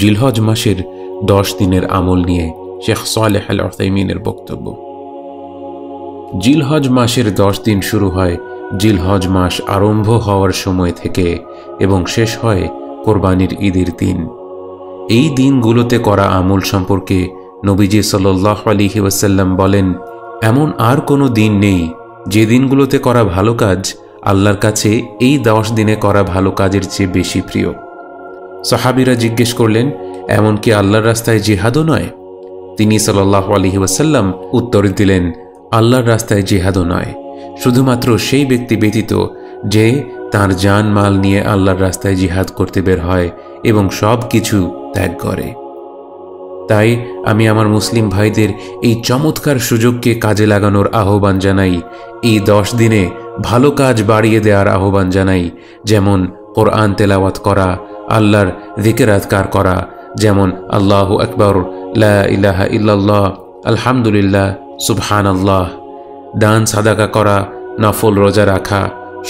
জিলহজ মাসের 10 দিনের আমল নিয়ে শেখ সালেহ আল উসাইমিনের বক্তব্য। জিলহজ মাসের 10 দিন শুরু হয় জিলহজ মাস আরম্ভ হওয়ার সময় থেকে এবং শেষ হয় কোরবানির ঈদের দিন। এই দিনগুলোতে করা আমল সম্পর্কে নবীজি সাল্লাল্লাহু আলাইহি ওয়াসাল্লাম বলেন, এমন আর কোনো দিন নেই যে দিনগুলোতে করা ভালো কাজ আল্লাহর কাছে এই 10 দিনে করা ভালো কাজের চেয়ে বেশি প্রিয়। সাহাবীরা জিজ্ঞেস করলেন, এমন কি আল্লাহর রাস্তায় জিহাদও নয়? তিনি সাল্লাল্লাহু আলাইহি ওয়াসাল্লাম উত্তর দিলেন, আল্লাহর রাস্তায় জিহাদও নয়, শুধুমাত্র সেই ব্যক্তি ব্যতীত যে তার জান মাল নিয়ে আল্লাহর রাস্তায় জিহাদ করতে বের হয় এবং সব কিছু ত্যাগ করে। তাই আমি আমার মুসলিম ভাইদের এই চমৎকার সুযোগকে কাজে লাগানোর আহ্বান জানাই। এই 10 দিনে ভালো কাজ বাড়িয়ে দেওয়ার আহ্বান জানাই, যেমন কোরআন তেলাওয়াত করা, আল্লাহর যিকির আযকার করা, যেমন আল্লাহু আকবার, লা ইলাহা ইল্লাল্লাহ, আলহামদুলিল্লাহ, সুবহানাল্লাহ, দান সাদাকা করা, নফল রোজা রাখা,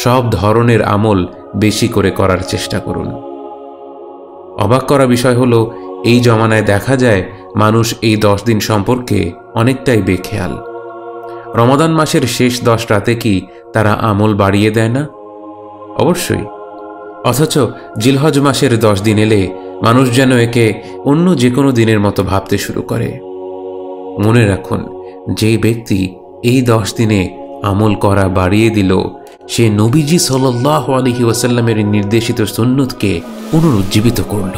সব ধরনের আমল বেশি করে করার চেষ্টা করুন। অবাক করা বিষয় হলো, এই জমানায় দেখা যায় মানুষ এই 10 দিন সম্পর্কে অনেকটাই বেখেয়াল। রমাদান মাসের শেষ 10 রাতে কি তারা আমল বাড়িয়ে দেয় না? অবশ্যই। অথচ জিলহজ মাসের 10 দিন এলে মানুষ যেন একে অন্য যে কোনো দিনের মতো ভাবতে শুরু করে। মনে রাখুন, যে ব্যক্তি এই 10 দিনে আমল করা বাড়িয়ে দিল, সে নবীজি সাল্লাল্লাহু আলাইহি ওয়াসাল্লামের নির্দেশিত সুন্নতকে পুনরুজ্জীবিত করল।